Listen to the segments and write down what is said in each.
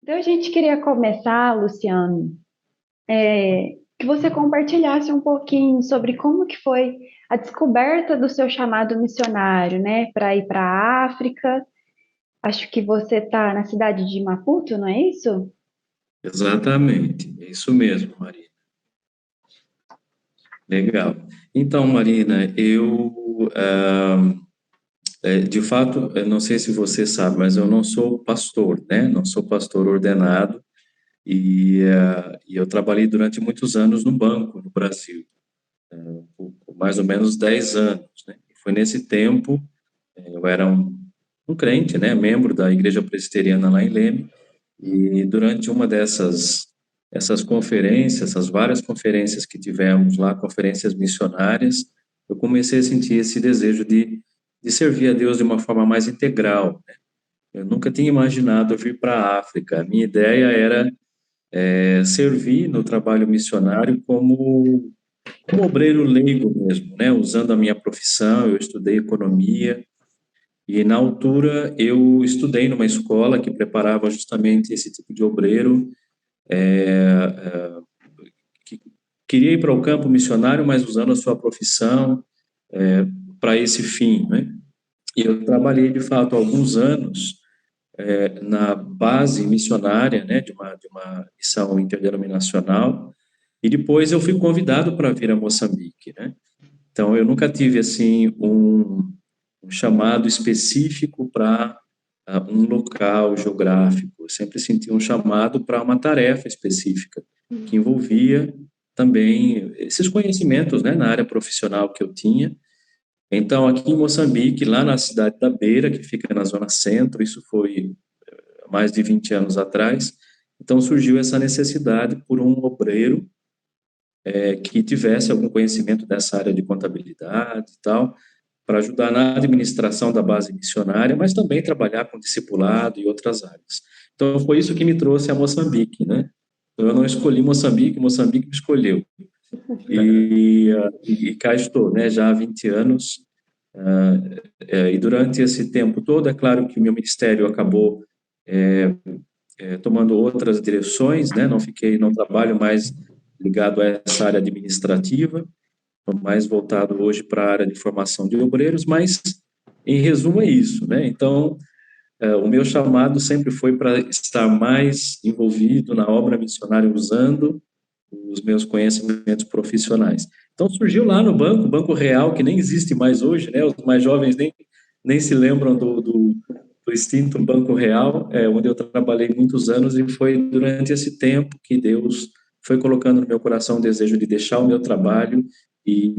Então, a gente queria começar, Luciano, que você compartilhasse um pouquinho sobre como que foi a descoberta do seu chamado missionário, né, para ir para a África. Acho que você está na cidade de Maputo, não é isso? Exatamente, é isso mesmo, Marina. Legal. Então, Marina, de fato, eu não sei se você sabe, mas eu não sou pastor, né? Não sou pastor ordenado e eu trabalhei durante muitos anos no banco no Brasil, por mais ou menos 10 anos, né? E foi nesse tempo, eu era um crente, né? Membro da Igreja Presbiteriana lá em Leme, e durante uma essas conferências, essas várias conferências que tivemos lá, conferências missionárias, eu comecei a sentir esse desejo de servir a Deus de uma forma mais integral, né? Eu nunca tinha imaginado vir para a África. A minha ideia era servir no trabalho missionário como obreiro leigo mesmo, né? Usando a minha profissão, eu estudei economia, e na altura eu estudei numa escola que preparava justamente esse tipo de obreiro, que queria ir para o campo missionário, mas usando a sua profissão para esse fim, né? E eu trabalhei, de fato, alguns anos na base missionária, né, de uma missão interdenominacional, e depois eu fui convidado para vir a Moçambique, né? Então, eu nunca tive, assim, um chamado específico para um local geográfico. Eu sempre senti um chamado para uma tarefa específica, que envolvia também esses conhecimentos, né, na área profissional que eu tinha. Então, aqui em Moçambique, lá na cidade da Beira, que fica na zona centro, isso foi há mais de 20 anos atrás, então surgiu essa necessidade por um obreiro que tivesse algum conhecimento dessa área de contabilidade e tal, para ajudar na administração da base missionária, mas também trabalhar com discipulado e outras áreas. Então, foi isso que me trouxe a Moçambique, né? Eu não escolhi Moçambique, Moçambique me escolheu. E cá estou, né? Já há 20 anos. E durante esse tempo todo, é claro que o meu ministério acabou tomando outras direções, né? Não trabalho mais ligado a essa área administrativa, estou mais voltado hoje para a área de formação de obreiros, mas em resumo é isso, né? Então, o meu chamado sempre foi para estar mais envolvido na obra missionária usando os meus conhecimentos profissionais. Então surgiu lá no banco, Banco Real, que nem existe mais hoje, né? Os mais jovens nem se lembram do extinto Banco Real, onde eu trabalhei muitos anos, e foi durante esse tempo que Deus foi colocando no meu coração o desejo de deixar o meu trabalho e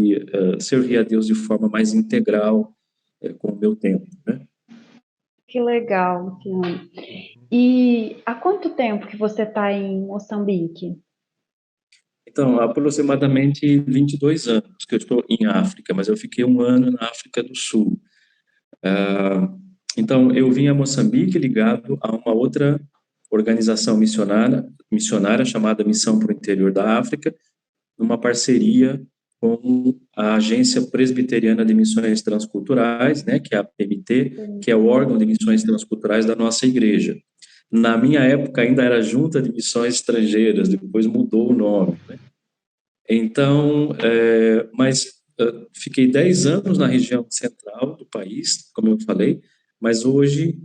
servir a Deus de forma mais integral com o meu tempo, né? Que legal, Luciano. E há quanto tempo que você está em Moçambique? Então, há aproximadamente 22 anos que eu estou em África, mas eu fiquei um ano na África do Sul. Então, eu vim a Moçambique ligado a uma outra organização missionária chamada Missão para o Interior da África, numa parceria com a Agência Presbiteriana de Missões Transculturais, né, que é a PMT, que é o órgão de missões transculturais da nossa igreja. Na minha época ainda era Junta de Missões Estrangeiras, depois mudou o nome, né? Então, fiquei 10 anos na região central do país, como eu falei, mas hoje,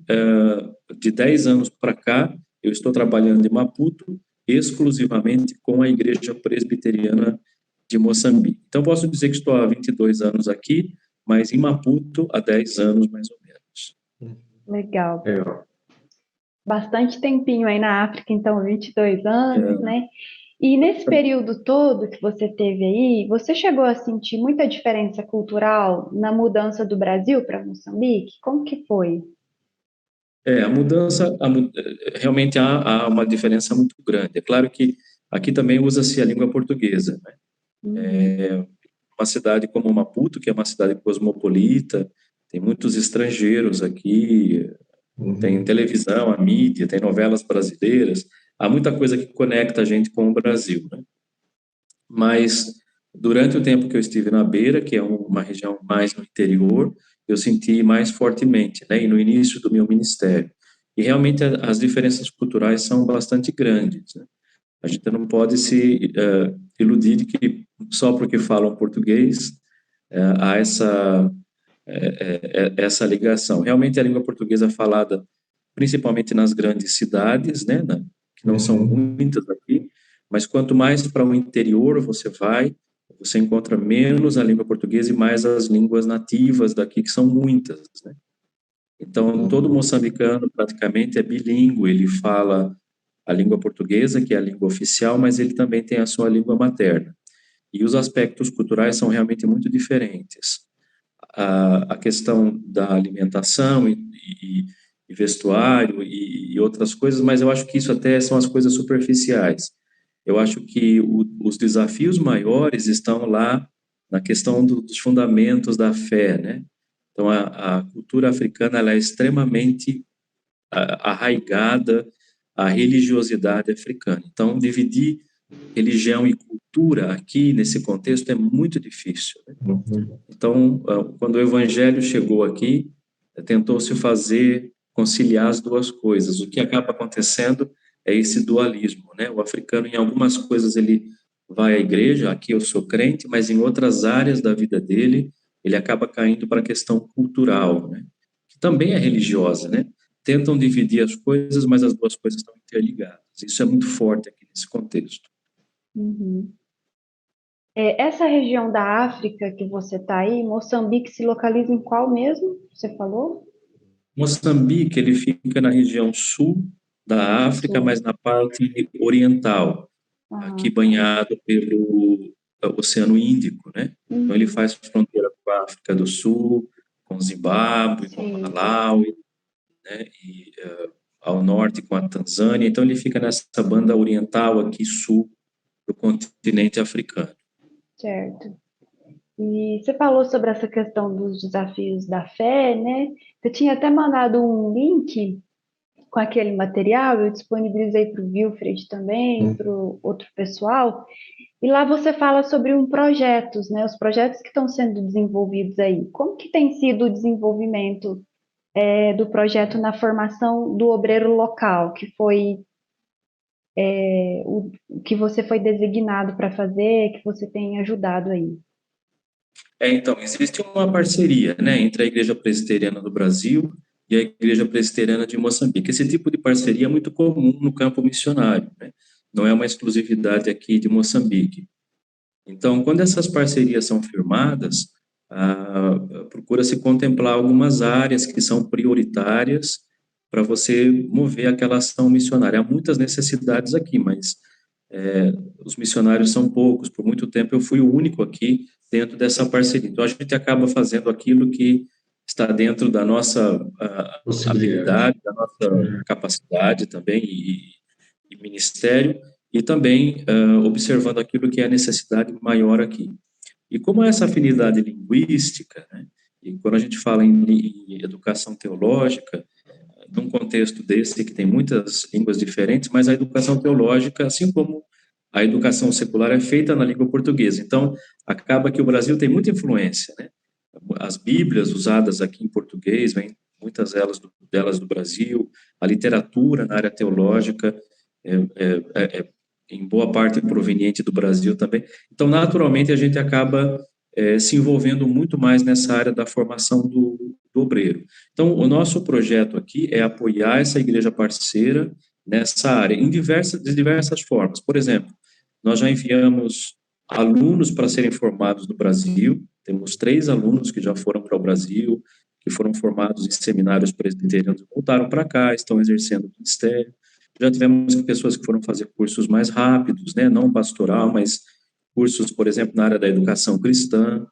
de 10 anos para cá, eu estou trabalhando em Maputo exclusivamente com a Igreja Presbiteriana de Moçambique. Então, posso dizer que estou há 22 anos aqui, mas em Maputo há 10 anos, mais ou menos. Legal. É, Bastante tempinho aí na África, então 22 anos, é, né? E nesse período todo que você teve aí, você chegou a sentir muita diferença cultural na mudança do Brasil para Moçambique? Como que foi? a mudança, realmente há uma diferença muito grande. É claro que aqui também usa-se a língua portuguesa, né? Uhum, Uma cidade como Maputo, que é uma cidade cosmopolita, tem muitos estrangeiros aqui, tem televisão, a mídia, tem novelas brasileiras, há muita coisa que conecta a gente com o Brasil, né? Mas durante o tempo que eu estive na Beira, que é uma região mais no interior, eu senti mais fortemente, né? E no início do meu ministério. e realmente as diferenças culturais são bastante grandes, né? A gente não pode se iludir de que só porque falam português há essa ligação. Realmente a língua portuguesa é falada principalmente nas grandes cidades, né, que não são muitas aqui, mas quanto mais para o interior você vai, você encontra menos a língua portuguesa e mais as línguas nativas daqui, que são muitas, né? Então, todo moçambicano praticamente é bilíngue, ele fala a língua portuguesa, que é a língua oficial, mas ele também tem a sua língua materna. E os aspectos culturais são realmente muito diferentes. A questão da alimentação e vestuário e outras coisas, mas eu acho que isso até são as coisas superficiais. Eu acho que os desafios maiores estão lá na questão dos fundamentos da fé, né? Então, a cultura africana ela é extremamente arraigada à religiosidade africana. Então, dividir religião e cultura aqui, nesse contexto, é muito difícil, né? Então, quando o evangelho chegou aqui, tentou-se fazer, conciliar as duas coisas. O que acaba acontecendo é esse dualismo, né? O africano, em algumas coisas, ele vai à igreja, aqui eu sou crente, mas em outras áreas da vida dele, ele acaba caindo para a questão cultural, né? Que também é religiosa, né? Tentam dividir as coisas, mas as duas coisas estão interligadas. Isso é muito forte aqui nesse contexto. Uhum. Essa região da África que você está aí, Moçambique, se localiza em qual mesmo? Você falou? Moçambique, ele fica na região sul da África, Sul. mas na parte oriental, aqui Ah, tá. banhado pelo Oceano Índico, né? Então ele Uhum. faz fronteira com a África do Sul, com Zimbábue, com Sim, Malawi, né? E ao norte com a Tanzânia. Então ele fica nessa banda oriental aqui sul do continente africano. certo. E você falou sobre essa questão dos desafios da fé, né? Você tinha até mandado um link com aquele material, eu disponibilizei para o Wilfred também, para o outro pessoal, e lá você fala sobre projetos, né? Os projetos que estão sendo desenvolvidos aí. Como que tem sido o desenvolvimento do projeto na formação do obreiro local, que foi o que você foi designado para fazer, que você tem ajudado aí? Então, existe uma parceria, né, entre a Igreja Presbiteriana do Brasil e a Igreja Presbiteriana de Moçambique. Esse tipo de parceria é muito comum no campo missionário, né? Não é uma exclusividade aqui de Moçambique. Então, quando essas parcerias são firmadas, procura-se contemplar algumas áreas que são prioritárias para você mover aquela ação missionária. Há muitas necessidades aqui, mas os missionários são poucos. Por muito tempo eu fui o único aqui dentro dessa parceria. Então a gente acaba fazendo aquilo que está dentro da nossa habilidade, da nossa capacidade também e ministério, e também observando aquilo que é a necessidade maior aqui. E como é essa afinidade linguística, né, e quando a gente fala em educação teológica, num contexto desse que tem muitas línguas diferentes, mas a educação teológica, assim como a educação secular, é feita na língua portuguesa. Então, acaba que o Brasil tem muita influência, né? As Bíblias usadas aqui em português, vêm muitas delas do Brasil, a literatura na área teológica, em boa parte proveniente do Brasil também. Então, naturalmente, a gente acaba se envolvendo muito mais nessa área da formação do obreiro. Então, o nosso projeto aqui é apoiar essa igreja parceira nessa área, de diversas formas. Por exemplo, nós já enviamos alunos para serem formados no Brasil, temos 3 alunos que já foram para o Brasil, que foram formados em seminários presbiterianos, voltaram para cá, estão exercendo o ministério. Já tivemos pessoas que foram fazer cursos mais rápidos, né, não pastoral, mas cursos, por exemplo, na área da educação cristã.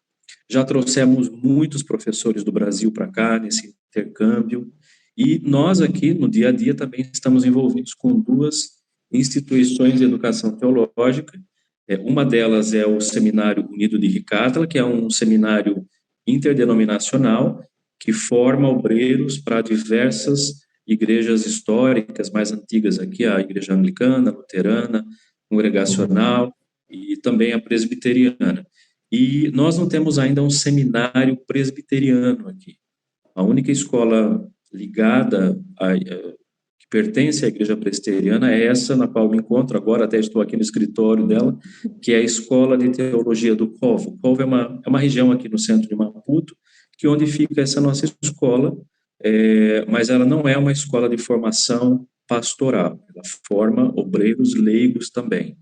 Já trouxemos muitos professores do Brasil para cá, nesse intercâmbio. E nós aqui, no dia a dia, também estamos envolvidos com 2 instituições de educação teológica. Uma delas é o Seminário Unido de Ricátala, que é um seminário interdenominacional que forma obreiros para diversas igrejas históricas mais antigas aqui, a Igreja Anglicana, Luterana, Congregacional e também a Presbiteriana. E nós não temos ainda um seminário presbiteriano aqui. A única escola ligada pertence à Igreja Presbiteriana é essa na qual me encontro agora, até estou aqui no escritório dela, que é a Escola de Teologia do Covo. O Covo é uma região aqui no centro de Maputo, que onde fica essa nossa escola, mas ela não é uma escola de formação pastoral, ela forma obreiros leigos também.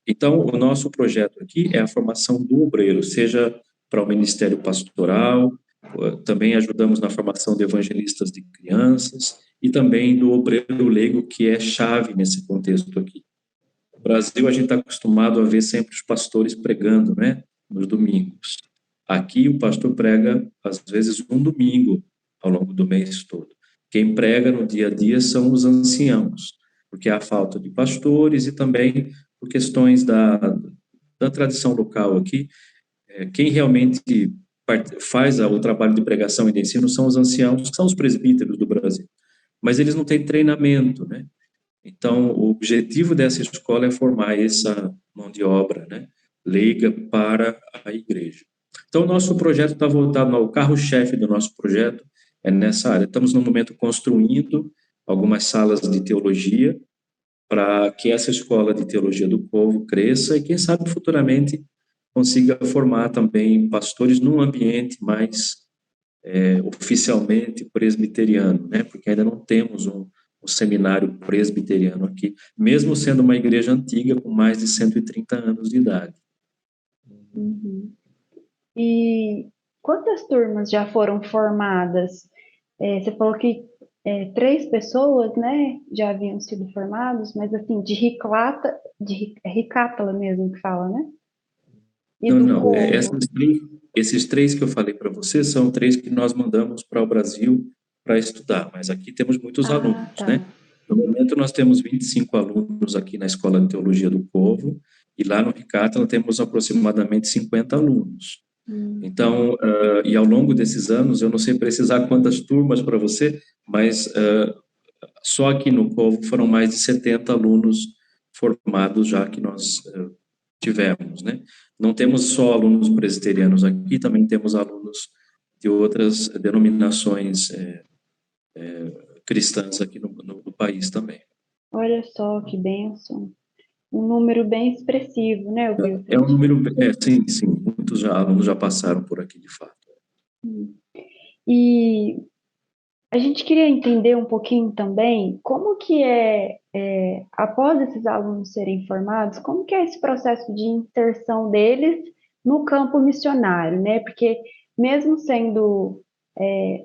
Então, o nosso projeto aqui é a formação do obreiro, seja para o ministério pastoral, também ajudamos na formação de evangelistas de crianças e também do obreiro leigo, que é chave nesse contexto aqui. No Brasil, a gente está acostumado a ver sempre os pastores pregando, né, nos domingos. Aqui, o pastor prega, às vezes, um domingo ao longo do mês todo. Quem prega no dia a dia são os anciãos, porque há falta de pastores e também por questões da tradição local aqui. Quem realmente faz o trabalho de pregação e de ensino são os anciãos, que são os presbíteros do Brasil. Mas eles não têm treinamento, né? Então, o objetivo dessa escola é formar essa mão de obra, né, leiga para a igreja. Então, o nosso projeto está voltado ao carro-chefe do nosso projeto, é nessa área. Estamos, no momento, construindo algumas salas de teologia para que essa escola de teologia do povo cresça e, quem sabe, futuramente, consiga formar também pastores num ambiente mais oficialmente presbiteriano, né? Porque ainda não temos um seminário presbiteriano aqui, mesmo sendo uma igreja antiga com mais de 130 anos de idade. Uhum. E quantas turmas já foram formadas? Você falou que 3 pessoas, né, já haviam sido formados, mas assim, é Ricátala mesmo que fala, né? E Não, do não, Covo. esses três que eu falei para você são três que nós mandamos para o Brasil para estudar, mas aqui temos muitos Ah, alunos, tá. né? No momento nós temos 25 alunos aqui na Escola de Teologia do Povo, e lá no Ricátala temos aproximadamente 50 alunos. Hum. Então, e ao longo desses anos, eu não sei precisar quantas turmas para você, mas só aqui no Povo foram mais de 70 alunos formados já que nós tivemos, né? Não temos só alunos presbiterianos aqui, também temos alunos de outras denominações cristãs aqui no país também. Olha só que bênção. Um número bem expressivo, né, É um Wilfred? número, sim, sim, muitos alunos já passaram por aqui de fato. Hum. E a gente queria entender um pouquinho também como que após esses alunos serem formados, como que é esse processo de inserção deles no campo missionário, né? Porque mesmo sendo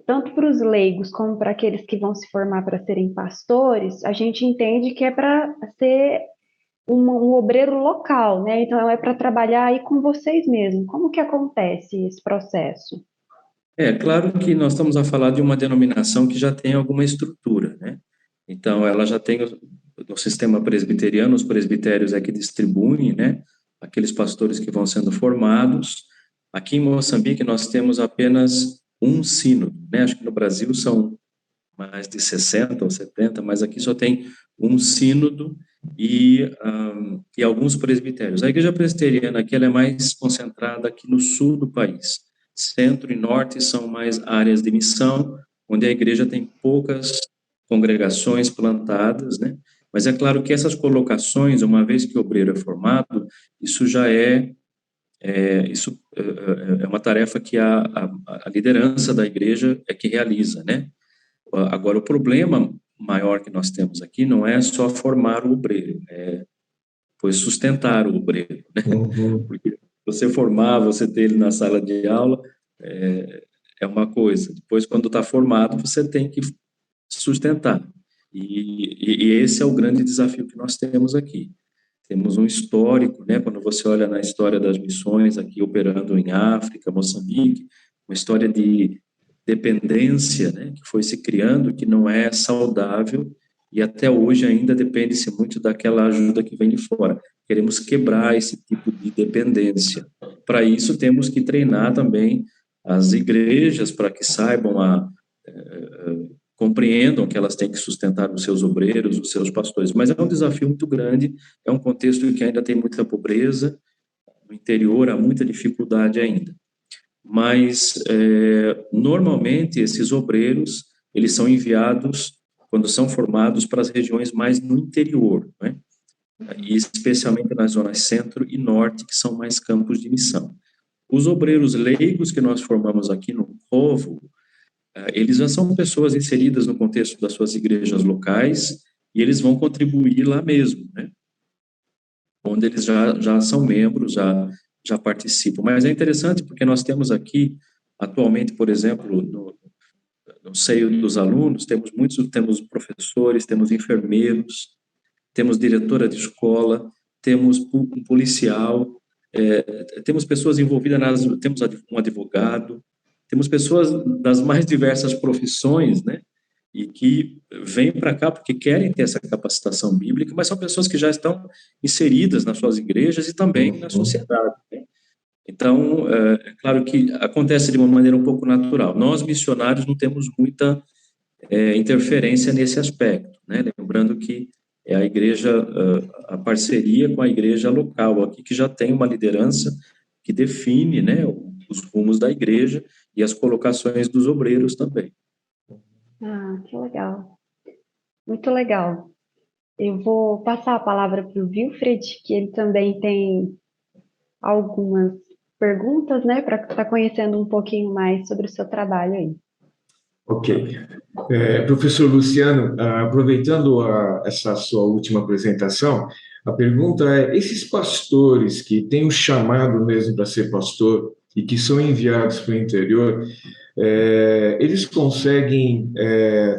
tanto para os leigos como para aqueles que vão se formar para serem pastores, a gente entende que é para ser um obreiro local, né? Então é para trabalhar aí com vocês mesmos. Como que acontece esse processo? É claro que nós estamos a falar de uma denominação que já tem alguma estrutura, né? Então, ela já tem no sistema presbiteriano, os presbitérios é que distribuem, né? Aqueles pastores que vão sendo formados. Aqui em Moçambique, nós temos apenas um sínodo, né? Acho que no Brasil são mais de 60 ou 70, mas aqui só tem um sínodo e alguns presbitérios. A igreja presbiteriana aqui ela é mais concentrada aqui no sul do país. Centro e norte são mais áreas de missão, onde a igreja tem poucas congregações plantadas, né? Mas é claro que essas colocações, uma vez que o obreiro é formado, isso já é uma tarefa que a liderança da igreja é que realiza, né? Agora, o problema maior que nós temos aqui não é só formar o obreiro, foi sustentar o obreiro, né? Uhum. Porque você formar, você ter ele na sala de aula, é uma coisa. Depois, quando está formado, você tem que sustentar. E esse é o grande desafio que nós temos aqui. Temos um histórico, né? Quando você olha na história das missões aqui operando em África, Moçambique, uma história de dependência, né? Que foi se criando, que não é saudável e até hoje ainda depende-se muito daquela ajuda que vem de fora. Queremos quebrar esse tipo de dependência. Para isso, temos que treinar também as igrejas para que saibam compreendam que elas têm que sustentar os seus obreiros, os seus pastores. Mas é um desafio muito grande, é um contexto que ainda tem muita pobreza, no interior há muita dificuldade ainda. Mas, normalmente, esses obreiros, eles são enviados quando são formados para as regiões mais no interior, né? E especialmente nas zonas centro e norte, que são mais campos de missão. Os obreiros leigos que nós formamos aqui no Povo, eles já são pessoas inseridas no contexto das suas igrejas locais e eles vão contribuir lá mesmo, né? Onde eles já são membros, já participam. Mas é interessante porque nós temos aqui, atualmente, por exemplo, no seio dos alunos, temos professores, temos enfermeiros, temos diretora de escola, temos um policial, temos pessoas envolvidas temos um advogado, temos pessoas das mais diversas profissões, né? E que vêm para cá porque querem ter essa capacitação bíblica, mas são pessoas que já estão inseridas nas suas igrejas e também na sociedade, né? Então, é claro que acontece de uma maneira um pouco natural. Nós, missionários, não temos muita interferência nesse aspecto, né? Lembrando que é a igreja, a parceria com a igreja local aqui, que já tem uma liderança que define, né, os rumos da igreja e as colocações dos obreiros também. Ah, que legal. Muito legal. Eu vou passar a palavra para o Wilfred, que ele também tem algumas perguntas, né, para estar conhecendo um pouquinho mais sobre o seu trabalho aí. Ok. Professor Luciano, aproveitando essa sua última apresentação, a pergunta é: esses pastores que têm o chamado mesmo para ser pastor e que são enviados para o interior, eles conseguem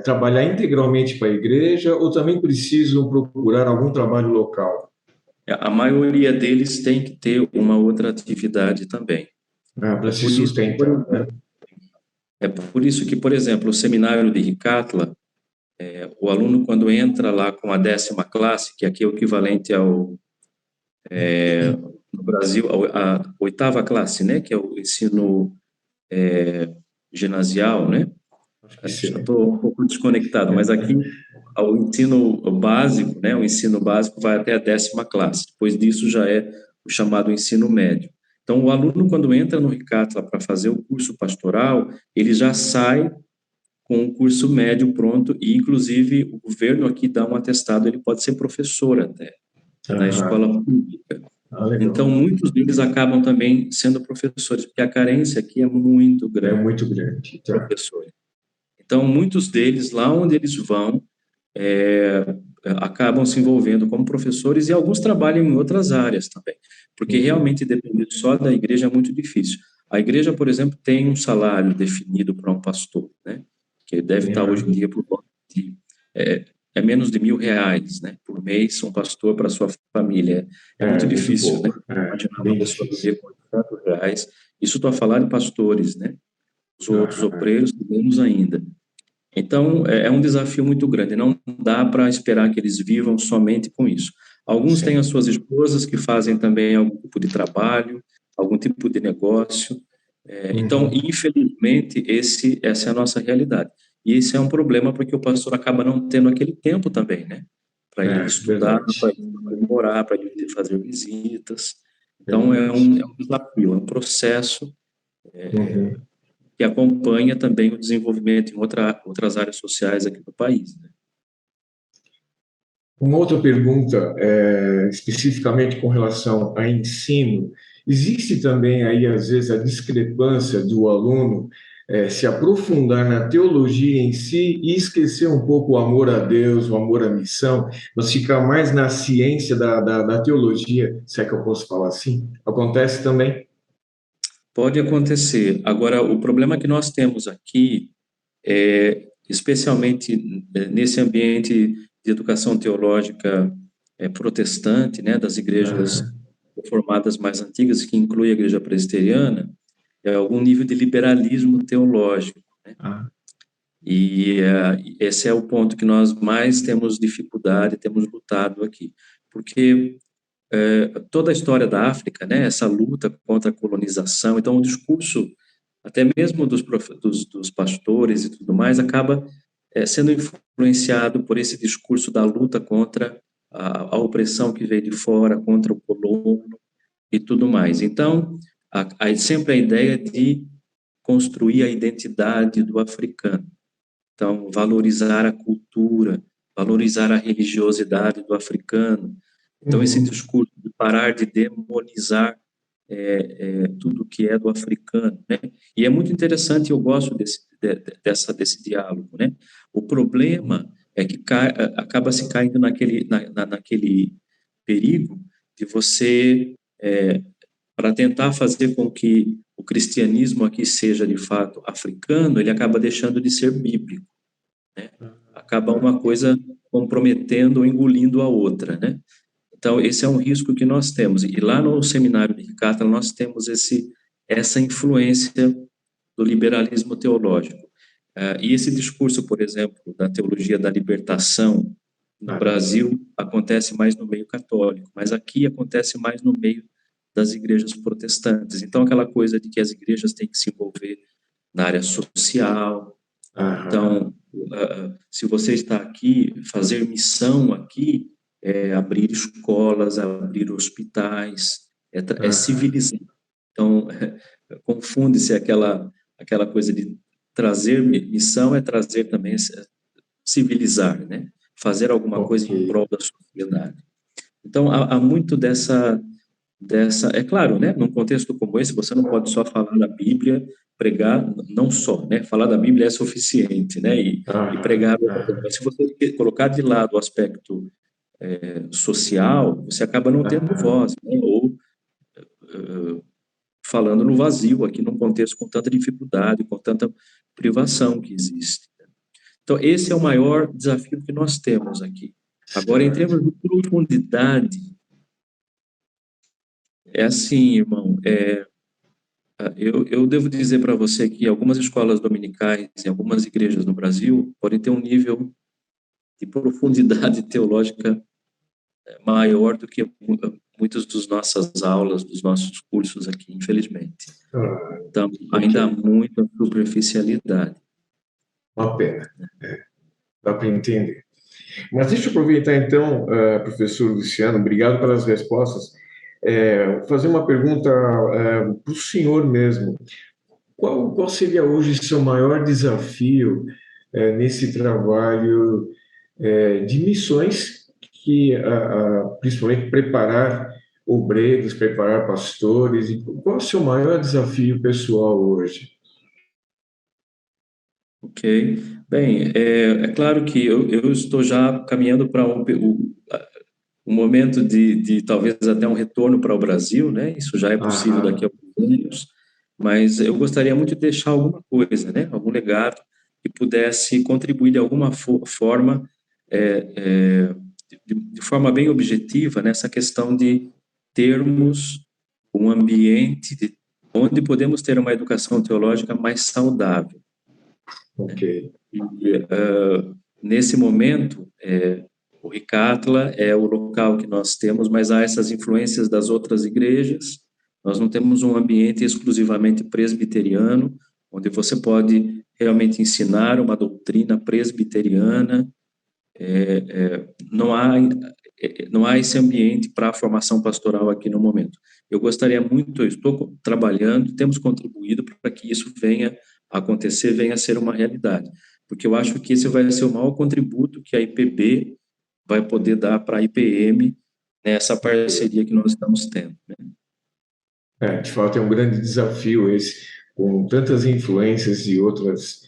trabalhar integralmente para a igreja ou também precisam procurar algum trabalho local? A maioria deles tem que ter uma outra atividade também. Para se sustentar, né? É por isso que, por exemplo, o seminário de Ricatla, o aluno, quando entra lá com a 10ª classe, que aqui é o equivalente no Brasil, a 8ª classe, né, que é o ensino ginasial, né? Já estou um pouco desconectado, mas aqui o ensino básico, né, o ensino básico vai até a 10ª classe. Depois disso já é o chamado ensino médio. Então, o aluno, quando entra no Ricatla para fazer o curso pastoral, ele já sai com o curso médio pronto e, inclusive, o governo aqui dá um atestado, ele pode ser professor até, da escola pública. Então, muitos deles acabam também sendo professores, porque a carência aqui é muito grande. É muito grande. Tá. Professores. Então, muitos deles, lá onde eles vão, acabam se envolvendo como professores e alguns trabalham em outras áreas também, porque realmente depender só da igreja é muito difícil. A igreja, por exemplo, tem um salário definido para um pastor, né? Que deve estar hoje em dia por volta de menos de R$ 1.000, né? Por mês, um pastor para sua família. É muito difícil, né? Imaginar uma pessoa viver com R$ 800. Isso estou a falar de pastores, né? Os outros obreiros, menos ainda. Então, é um desafio muito grande, não dá para esperar que eles vivam somente com isso. Alguns têm as suas esposas que fazem também algum tipo de trabalho, algum tipo de negócio. Então, infelizmente, essa é a nossa realidade. E esse é um problema porque o pastor acaba não tendo aquele tempo também, né? Para ele estudar, para ele morar, para ele fazer visitas. Então, é um desafio, é um processo que acompanha também o desenvolvimento em outras áreas sociais aqui no país, né? Uma outra pergunta, especificamente com relação a ensino, existe também aí, às vezes, a discrepância do aluno se aprofundar na teologia em si e esquecer um pouco o amor a Deus, o amor à missão, mas ficar mais na ciência da teologia, se é que eu posso falar assim? Acontece também? Pode acontecer. Agora, o problema que nós temos aqui, especialmente nesse ambiente de educação teológica protestante, né, das igrejas reformadas mais antigas, que inclui a igreja presbiteriana, é algum nível de liberalismo teológico, né? E esse é o ponto que nós mais temos dificuldade, temos lutado aqui, porque toda a história da África, né, essa luta contra a colonização, então o discurso, até mesmo dos pastores e tudo mais, acaba sendo influenciado por esse discurso da luta contra a opressão que veio de fora, contra o colono e tudo mais. Então, há sempre a ideia de construir a identidade do africano. Então, valorizar a cultura, valorizar a religiosidade do africano. Então, esse Uhum. discurso de parar de demonizar tudo que é do africano, né? E é muito interessante, eu gosto desse diálogo, né? O problema é que acaba se caindo naquele perigo de você, para tentar fazer com que o cristianismo aqui seja de fato africano, ele acaba deixando de ser bíblico, né? Acaba uma coisa comprometendo ou engolindo a outra, né? Então, esse é um risco que nós temos. E lá no seminário de Ricardo, nós temos essa influência do liberalismo teológico. E esse discurso, por exemplo, da teologia da libertação no Brasil, acontece mais no meio católico, mas aqui acontece mais no meio das igrejas protestantes. Então, aquela coisa de que as igrejas têm que se envolver na área social. Então, se você está aqui, fazer missão aqui é abrir escolas, abrir hospitais, é civilizar. Então, confunde-se aquela coisa de trazer missão é trazer também civilizar, né? Fazer alguma coisa em prol da sociedade. Então, há muito dessa, é claro, né? Num contexto como esse, você não pode só falar da Bíblia, pregar, não só, né? Falar da Bíblia é suficiente, né? E pregar, mas se você colocar de lado o aspecto social, você acaba não tendo voz, né? Ou falando no vazio aqui num contexto com tanta dificuldade, com tanta privação que existe. Então, esse é o maior desafio que nós temos aqui. Agora, em termos de profundidade, é assim, irmão, eu devo dizer para você que algumas escolas dominicais em algumas igrejas no Brasil podem ter um nível de profundidade teológica maior do que muitas das nossas aulas, dos nossos cursos aqui, infelizmente. Então, ainda há muita superficialidade. Uma pena. Dá para entender. Mas deixa eu aproveitar então, professor Luciano, obrigado pelas respostas. Fazer uma pergunta para o senhor mesmo. Qual seria hoje seu maior desafio nesse trabalho de missões que, principalmente, preparar obreiros, preparar pastores? E qual é o seu maior desafio pessoal hoje? Ok. Bem, é claro que eu estou já caminhando para um momento de talvez até um retorno para o Brasil, né? Isso já é possível daqui a alguns anos, mas eu gostaria muito de deixar alguma coisa, né? Algum legado que pudesse contribuir de alguma forma, de forma bem objetiva, nessa questão de termos um ambiente onde podemos ter uma educação teológica mais saudável. Ok. E, nesse momento, o Ricatla é o local que nós temos, mas há essas influências das outras igrejas. Nós não temos um ambiente exclusivamente presbiteriano, onde você pode realmente ensinar uma doutrina presbiteriana. Não há esse ambiente para a formação pastoral aqui no momento. Eu gostaria muito, eu estou trabalhando, temos contribuído para que isso venha a acontecer, venha a ser uma realidade, porque eu acho que esse vai ser o maior contributo que a IPB vai poder dar para a IPM nessa parceria que nós estamos tendo, né? De fato, é um grande desafio esse, com tantas influências de outras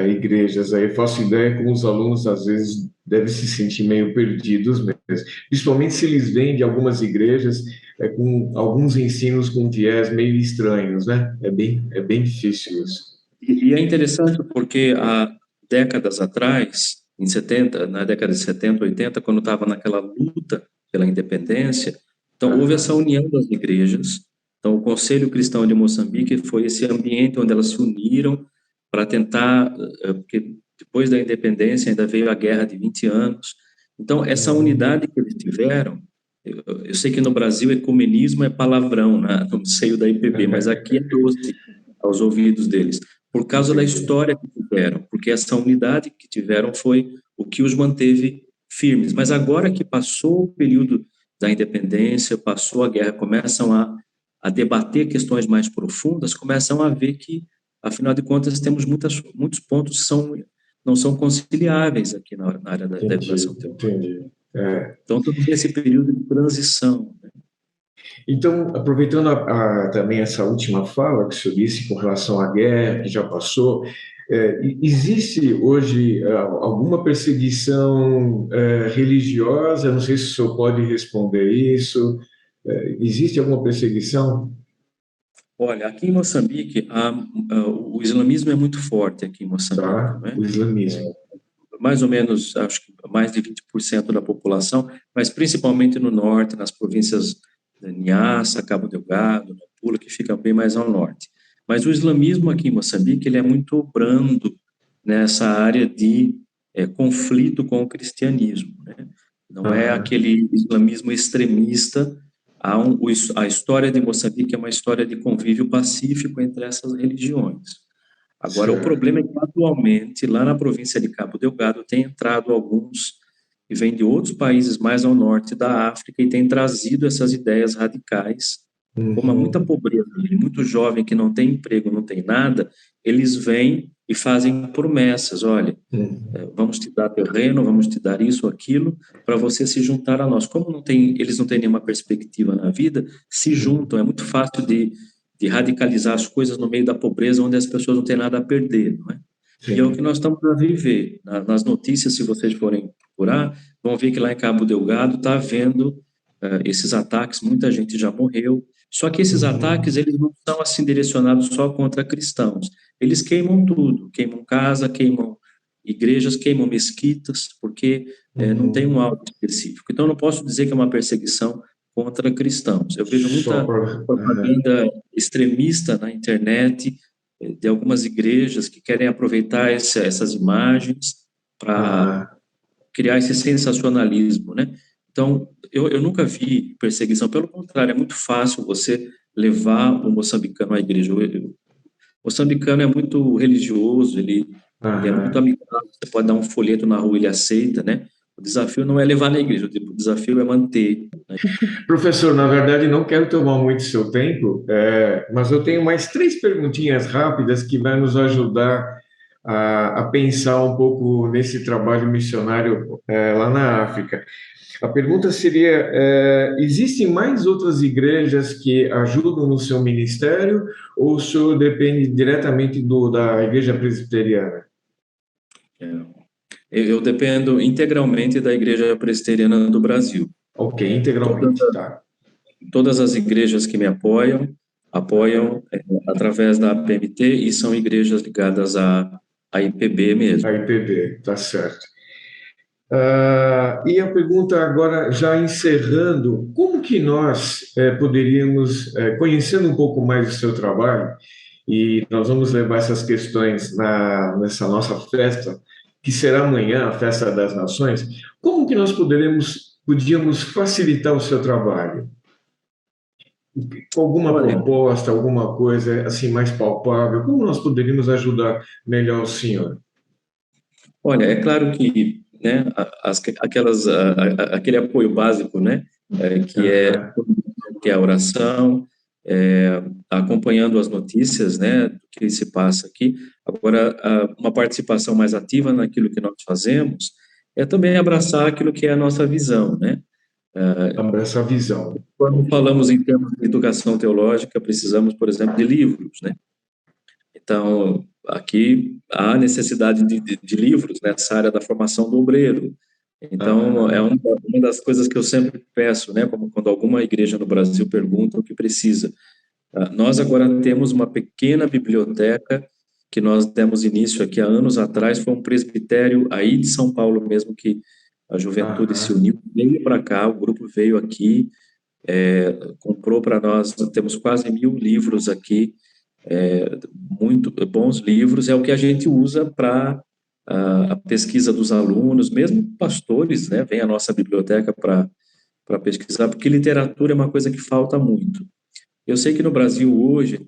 igrejas. Aí eu faço ideia como os alunos, às vezes, devem se sentir meio perdidos mesmo, principalmente se eles vêm de algumas igrejas com alguns ensinos com viés meio estranhos, né? É bem difícil isso. E é interessante porque há décadas atrás, na década de 70, 80, quando estava naquela luta pela independência, então houve essa união das igrejas. Então, o Conselho Cristão de Moçambique foi esse ambiente onde elas se uniram para tentar, porque depois da independência ainda veio a guerra de 20 anos. Então, essa unidade que eles tiveram, eu sei que no Brasil ecumenismo é palavrão, né, no seio da IPB, mas aqui é doce aos ouvidos deles, por causa da história que tiveram, porque essa unidade que tiveram foi o que os manteve firmes. Mas agora que passou o período da independência, passou a guerra, começam a debater questões mais profundas, começam a ver que, afinal de contas, temos muitos pontos que são não são conciliáveis aqui na área da Entendi, educação teológica. entendi. É. Então, estamos nesse período de transição, né? Então, aproveitando também essa última fala que o senhor disse com relação à guerra que já passou, existe hoje alguma perseguição religiosa? Não sei se o senhor pode responder isso. Existe alguma perseguição? Olha, aqui em Moçambique, o islamismo é muito forte aqui em Moçambique, Tá? né? O islamismo. Mais ou menos, acho que mais de 20% da população, mas principalmente no norte, nas províncias de Niassa, Cabo Delgado, Nampula, que fica bem mais ao norte. Mas o islamismo aqui em Moçambique, ele é muito brando nessa área de conflito com o cristianismo, né? Não é Aham. aquele islamismo extremista. A história de Moçambique é uma história de convívio pacífico entre essas religiões. Agora, o Certo. problema é que, atualmente, lá na província de Cabo Delgado, tem entrado alguns que vêm de outros países mais ao norte da África e têm trazido essas ideias radicais. Como há muita Uhum. pobreza, e muito jovem que não tem emprego, não tem nada, eles vêm e fazem promessas. Olha, Uhum. vamos te dar terreno, vamos te dar isso, aquilo, para você se juntar a nós. Como eles não têm nenhuma perspectiva na vida, se juntam. É muito fácil de radicalizar as coisas no meio da pobreza, onde as pessoas não têm nada a perder, não é? E é o que Sim. nós estamos a viver. Nas notícias, se vocês forem procurar, vão ver que lá em Cabo Delgado está havendo esses ataques, muita gente já morreu. Só que esses Uhum. ataques, eles não são assim direcionados só contra cristãos. Eles queimam tudo, queimam casa, queimam igrejas, queimam mesquitas, porque não tem um Uhum. alvo específico. Então, eu não posso dizer que é uma perseguição contra cristãos. Eu vejo Só muita para. propaganda extremista na internet, de algumas igrejas que querem aproveitar essas imagens para Aham. criar esse sensacionalismo, né? Então, eu nunca vi perseguição, pelo contrário, é muito fácil você levar o moçambicano à igreja. O moçambicano é muito religioso, ele é muito Aham. amigável, você pode dar um folheto na rua, ele aceita, né? O desafio não é levar na igreja, o desafio é manter. Professor, na verdade, não quero tomar muito seu tempo, mas eu tenho mais três perguntinhas rápidas que vai nos ajudar a pensar um pouco nesse trabalho missionário lá na África. A pergunta seria: existem mais outras igrejas que ajudam no seu ministério ou o senhor depende diretamente da igreja presbiteriana? É, eu dependo integralmente da Igreja Presbiteriana do Brasil. Ok, Todas, integralmente, tá. todas as igrejas que me apoiam através da APMT e são igrejas ligadas à IPB A mesmo. IPB, tá certo. E a pergunta agora, já encerrando, como que nós poderíamos, conhecendo um pouco mais do seu trabalho, e nós vamos levar essas questões nessa nossa festa, que será amanhã, a Festa das Nações, como que nós podíamos facilitar o seu trabalho? Com alguma Olha, proposta, alguma coisa assim mais palpável, como nós poderíamos ajudar melhor o senhor? olha, é claro que, né, aquele apoio básico, né, que é Aham, a oração, acompanhando as notícias, né, do que se passa aqui. Agora, uma participação mais ativa naquilo que nós fazemos é também abraçar aquilo que é a nossa visão, né? essa visão. Quando Ok. falamos em termos de educação teológica, precisamos, por exemplo, de livros, né? Então, aqui há necessidade de livros nessa área da formação do obreiro. Então, é Aham, uma das coisas que eu sempre peço, né? Como quando alguma igreja no Brasil pergunta o que precisa. Nós agora temos uma pequena biblioteca que nós demos início aqui há anos atrás, foi um presbitério aí de São Paulo mesmo que a juventude se aham. uniu, veio para cá, o grupo veio aqui, comprou para nós, temos quase 1.000 livros aqui, muito bons livros, é o que a gente usa para a pesquisa dos alunos, mesmo pastores, né, vem à nossa biblioteca para pesquisar, porque literatura é uma coisa que falta muito. Eu sei que no Brasil hoje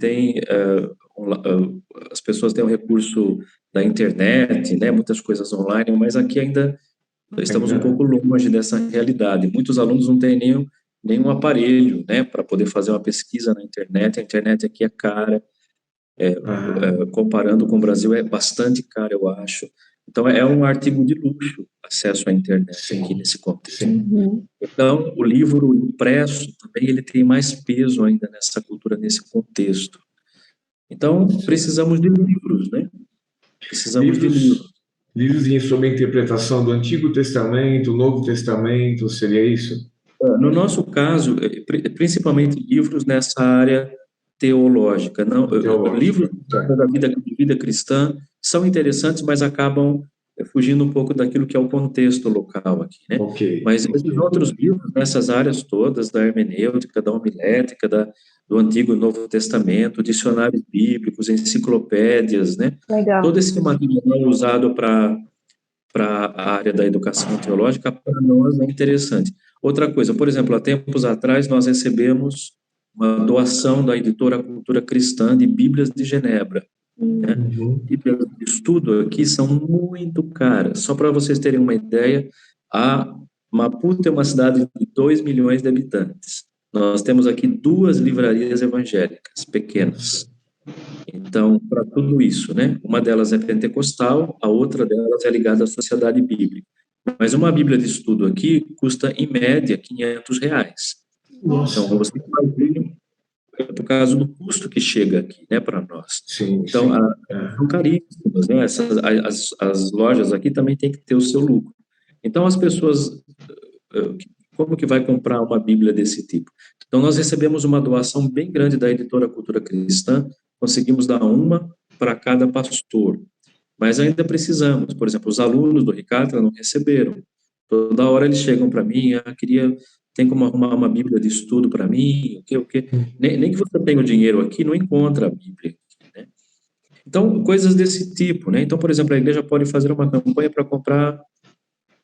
as pessoas têm o recurso da internet, né, muitas coisas online, mas aqui ainda estamos um Ainda. pouco longe dessa realidade. Muitos alunos não têm nenhum aparelho, né, para poder fazer uma pesquisa na internet. A internet aqui é cara, Aham. comparando com o Brasil é bastante cara, eu acho. Então, é um artigo de luxo, acesso à internet Sim, aqui nesse contexto. sim. Uhum. Então, o livro impresso também, ele tem mais peso ainda nessa cultura, nesse contexto. Então, precisamos de livros, né? Precisamos de livros. Livros sobre a interpretação do Antigo Testamento, Novo Testamento, seria isso? No nosso caso, principalmente livros nessa área teológica. Não, livros Teológica. Tá. da vida cristã são interessantes, mas acabam fugindo um pouco daquilo que é o contexto local aqui, né? Ok. Mas esses outros livros, nessas áreas todas, da hermenêutica, da homilética, do Antigo e Novo Testamento, dicionários bíblicos, enciclopédias, né? Legal. Todo esse material usado para a área da educação teológica, para nós é interessante. Outra coisa, por exemplo, há tempos atrás nós recebemos uma doação da editora Cultura Cristã de Bíblias de Genebra. Né? Uhum. Bíblias de estudo aqui são muito caras. Só para vocês terem uma ideia, Maputo é uma cidade de 2 milhões de habitantes. Nós temos aqui 2 livrarias evangélicas pequenas. Então, para tudo isso, né? Uma delas é pentecostal, a outra delas é ligada à sociedade bíblica. Mas uma Bíblia de estudo aqui custa, em média, R$ 500. Nossa. Então, você imagina, por causa do custo que chega aqui, né, para nós. Sim, então, sim. são caríssimas, né? As lojas aqui também têm que ter o seu lucro. Então, as pessoas, como que vai comprar uma Bíblia desse tipo? Então, nós recebemos uma doação bem grande da editora Cultura Cristã, conseguimos dar uma para cada pastor. Mas ainda precisamos, por exemplo, os alunos do Ricardo não receberam. Toda hora eles chegam para mim, tem como arrumar uma Bíblia de estudo para mim, o quê? Nem que você tenha o dinheiro aqui, não encontra a Bíblia. Né? Então, coisas desse tipo, né? Então, por exemplo, a igreja pode fazer uma campanha para comprar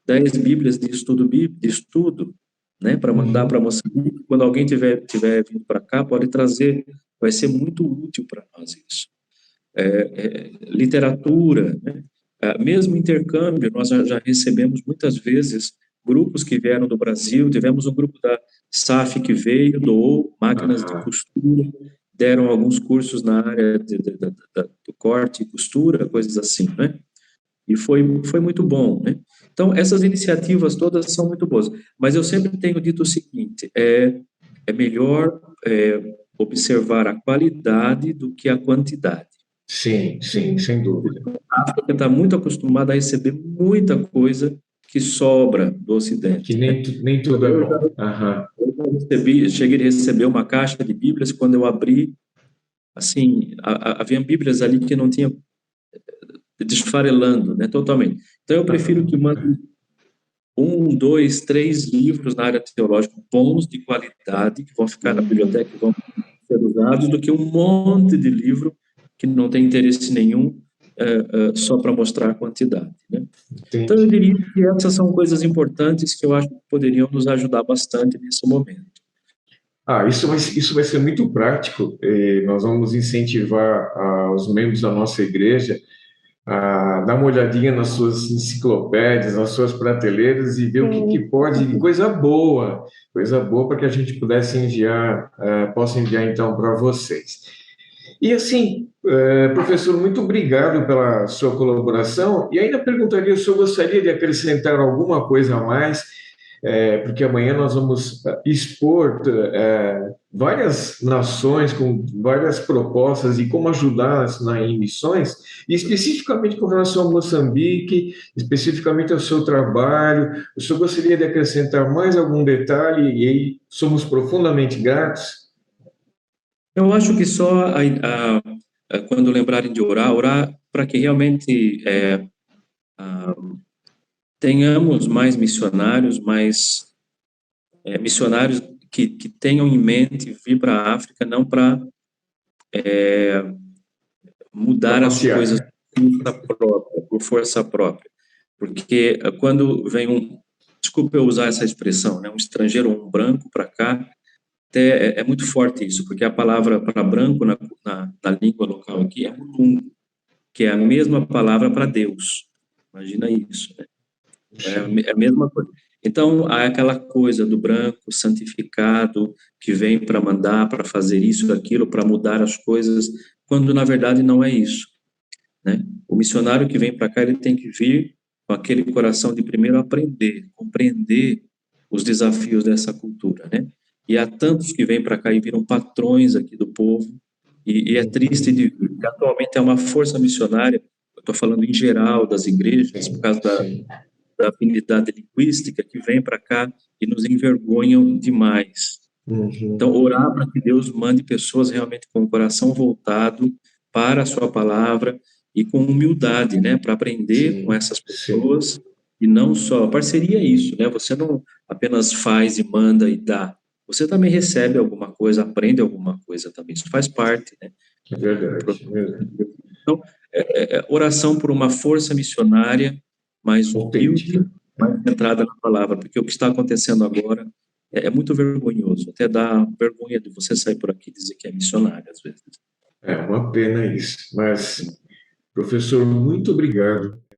10 Bíblias de estudo, né? Para mandar para Moçambique. Quando alguém tiver vindo para cá, pode trazer, vai ser muito útil para nós isso. Literatura, né? Mesmo intercâmbio, nós já recebemos muitas vezes grupos que vieram do Brasil, tivemos um grupo da SAF que veio, doou máquinas de costura, deram alguns cursos na área do corte e costura, coisas assim, né? E foi muito bom, né? Então, essas iniciativas todas são muito boas, mas eu sempre tenho dito o seguinte, é melhor observar a qualidade do que a quantidade. Sim, sem dúvida. A África está muito acostumada a receber muita coisa que sobra do Ocidente. Que nem tudo é bom. Eu cheguei a receber uma caixa de Bíblias, quando eu abri, assim, havia Bíblias ali que não tinha, desfarelando, né, totalmente. Então, eu prefiro que mande 1, 2, 3 livros na área teológica bons, de qualidade, que vão ficar na biblioteca, que vão ser usados, do que um monte de livro que não tem interesse nenhum, só para mostrar a quantidade, né? Então, eu diria que essas são coisas importantes que eu acho que poderiam nos ajudar bastante nesse momento. Isso vai ser muito prático. Nós vamos incentivar os membros da nossa igreja a dar uma olhadinha nas suas enciclopédias, nas suas prateleiras e ver o que pode, coisa boa para que a gente pudesse possa enviar então para vocês. E assim, professor, muito obrigado pela sua colaboração. E ainda perguntaria se o senhor gostaria de acrescentar alguma coisa a mais, porque amanhã nós vamos expor várias nações com várias propostas de como ajudar em missões, e especificamente com relação a Moçambique, especificamente ao seu trabalho. O senhor gostaria de acrescentar mais algum detalhe? E aí somos profundamente gratos. Eu acho que só quando lembrarem de orar para que realmente tenhamos mais missionários, missionários que tenham em mente vir para a África, não para mudar as coisas por força própria. Porque quando vem desculpa eu usar essa expressão, né, um estrangeiro ou um branco para cá, até é muito forte isso, porque a palavra para branco na língua local aqui é mulungu, que é a mesma palavra para Deus. Imagina isso, né? É a mesma coisa. Então, há aquela coisa do branco santificado que vem para mandar, para fazer isso, aquilo, para mudar as coisas, quando na verdade não é isso. né? O missionário que vem para cá, ele tem que vir com aquele coração de primeiro aprender, compreender os desafios dessa cultura, né? E há tantos que vêm para cá e viram patrões aqui do povo, e é triste de ver, porque atualmente é uma força missionária, eu estou falando em geral das igrejas, por causa sim. da afinidade linguística, que vem para cá e nos envergonham demais. Uhum. Então, orar para que Deus mande pessoas realmente com o coração voltado para a sua palavra e com humildade, né, para aprender com Sim, essas sim. pessoas, e não só, a parceria é isso, né, você não apenas faz e manda e dá, você também recebe alguma coisa, aprende alguma coisa também, isso faz parte, né, É do verdade, é processo. verdade. Então, oração por uma força missionária mais humilde, Autêntica. mais centrada na palavra, porque o que está acontecendo agora é muito vergonhoso, até dá vergonha de você sair por aqui e dizer que é missionário, às vezes. É uma pena isso. Mas, professor, muito obrigado.